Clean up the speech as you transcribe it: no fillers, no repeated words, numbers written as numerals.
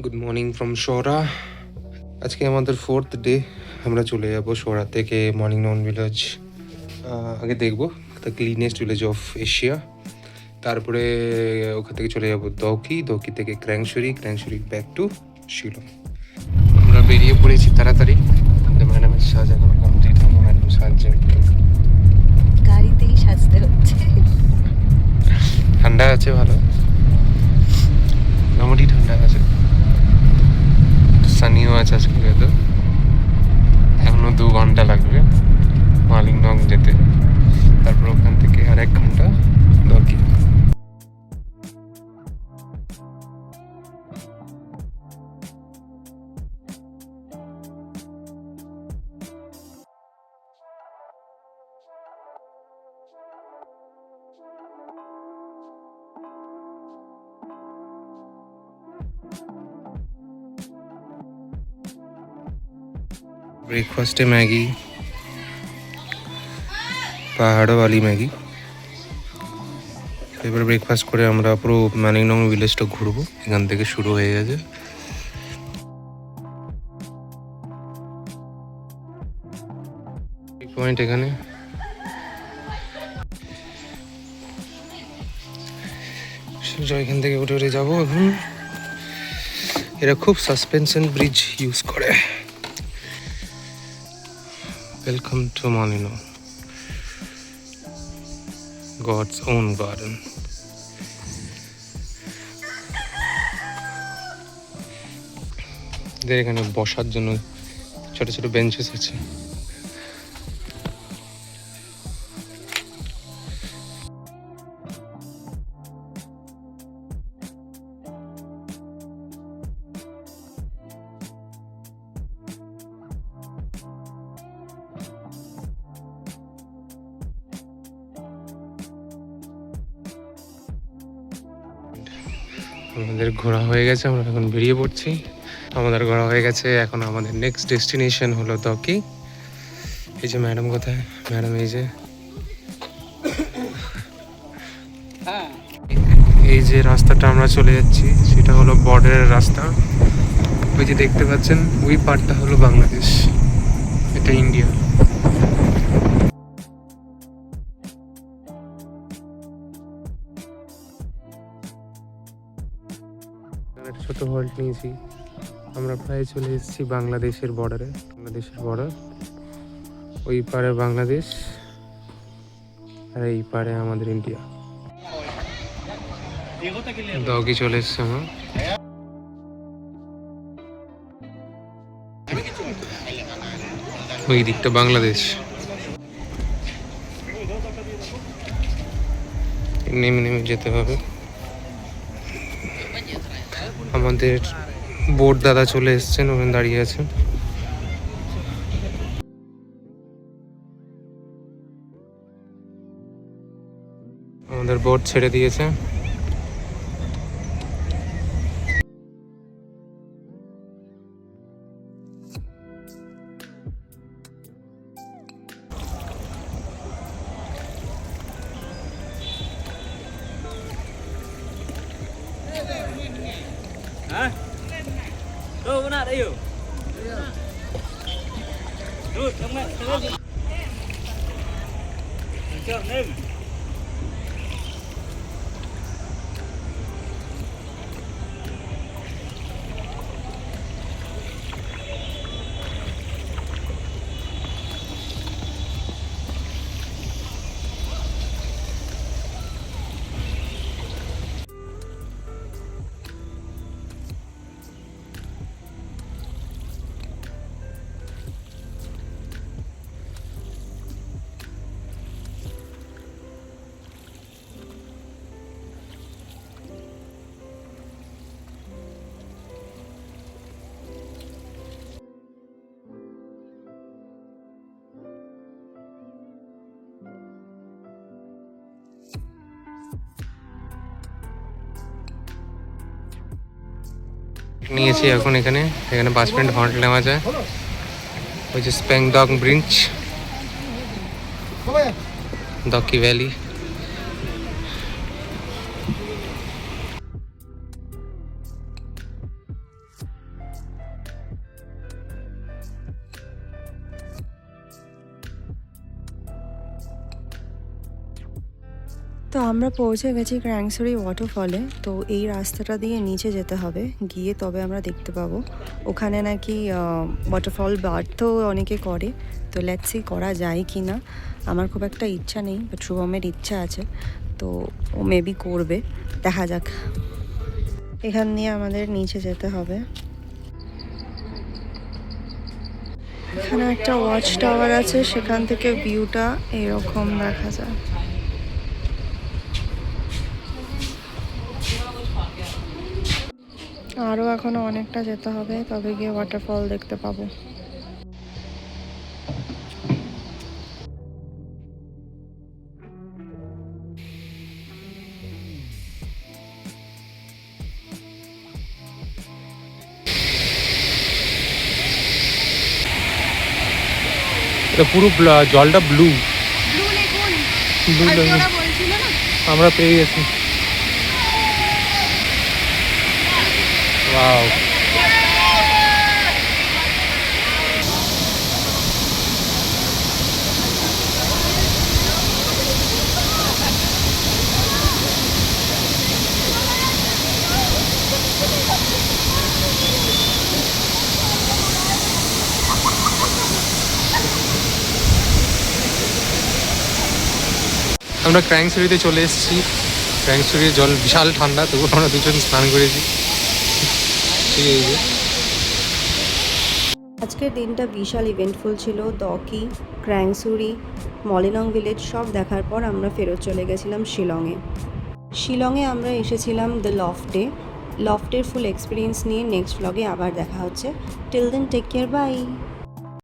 Good morning from শোরা। আজকে আমাদের 4th day. আমরা চলে যাব শোরা থেকে মর্নিং নন ভিলেজ। আগে দেখব the cleanest village of Asia. তারপরে ওখান থেকে চলে যাব দৌকি থেকে ক্র্যাংশুরি ব্যাক টু শিলং। আমরা বেরিয়ে পড়েছি তাড়াতাড়ি। ম্যাডামের সাজ এখন কমপ্লিট হলো, ম্যাডাম সাজছে। গাড়িতেই সাজতে হচ্ছে। ঠান্ডা আছে ভালো, মোটামুটি ঠান্ডা আছে, সানিও আছে আজকে ওয়েদার। এখনো 2 ঘন্টা লাগবে মালিংনং যেতে, তারপর ওখান থেকে আর 1 ঘন্টা দৌকি। ব্রেকফাস্টে ম্যাগি, পাহাড়ওয়ালি ম্যাগি। এবার ব্রেকফাস্ট করে আমরা পুরো মালিংনং ভিলেজটা ঘুরবো, এখান থেকে শুরু হয়ে গেছে। পয়েন্ট এখানে এখান থেকে উঠে যাবো এখন। এরা খুব সাসপেনশন ব্রিজ ইউজ করে। Welcome to Mawlynnong, God's own garden. এখানে বসার জন্য ছোট ছোট বেঞ্চেস আছে। আমাদের ঘোরা হয়ে গেছে, আমরা এখন বেরিয়ে পড়ছি। আমাদের ঘোরা হয়ে গেছে, এখন আমাদের নেক্সট ডেস্টিনেশন হলো দৌকি। এই যে ম্যাডাম কোথায়? ম্যাডাম এই যে, এই যে রাস্তাটা আমরা চলে যাচ্ছি সেটা হলো বর্ডারের রাস্তা। ওই যে দেখতে পাচ্ছেন ওই পারটা হলো বাংলাদেশ, এটা ইন্ডিয়া। একটা ছোট হল্ট নিয়েছি, আমরা প্রায় চলে এসেছি বাংলাদেশের বর্ডারে। বাংলাদেশের বর্ডার, ওই পারে বাংলাদেশ আর এই পারে আমাদের ইন্ডিয়া। দৌকি চলে এসছে আমরা। ওই দিকটা বাংলাদেশ। নেমে নেমে যেতে হবে। আমাদের বোট দাদা চলে এসছেন, ওখানে দাঁড়িয়ে আছেন। আমাদের বোট ছেড়ে দিয়েছে। নিয়েছি এখন এখানে 5 মিনিট হল্ট নেওয়া যায়। ওই যে স্প্যাংডং ব্রিজ, দৌকি ভ্যালি। তো আমরা পৌঁছে গেছি ক্র্যাংসুরি ওয়াটারফলে। তো এই রাস্তাটা দিয়ে নিচে যেতে হবে, গিয়ে তবে আমরা দেখতে পাবো। ওখানে নাকি ওয়াটারফল বার্থও অনেকে করে, তো লেটস সি করা যায় কি না। আমার খুব একটা ইচ্ছা নেই, বাট শুভমের ইচ্ছা আছে, তো ও মেবি করবে, দেখা যাক। এখান দিয়ে আমাদের নিচে যেতে হবে। এখানে একটা ওয়াচ টাওয়ার আছে, সেখান থেকে ভিউটা এরকম দেখা যায়। আরও এখনো অনেকটা যেতে হবে, তবে গিয়ে ওয়াটারফল দেখতে পাবো। এটা পুরো জলটা ব্লু। আমরা পেয়ে গেছি। ওয়াও, আমরা ক্র্যাংসুরিতে চলে এসেছি। ক্র্যাংসুরির জল বিশাল ঠান্ডা, তবু আমরা দুজন স্নান করেছি। ঠিক আছে, আজকের দিনটা বিশাল ইভেন্টফুল ছিল। দকি, ক্র্যাংসুরি, মলিনং ভিলেজ সব দেখার পর আমরা ফেরত চলে গেছিলাম শিলংয়ে। শিলংয়ে আমরা এসেছিলাম দ্য লফটে। লফটের ফুল এক্সপিরিয়েন্স নিয়ে নেক্সট ব্লগে আবার দেখা হচ্ছে। Till then take care, by.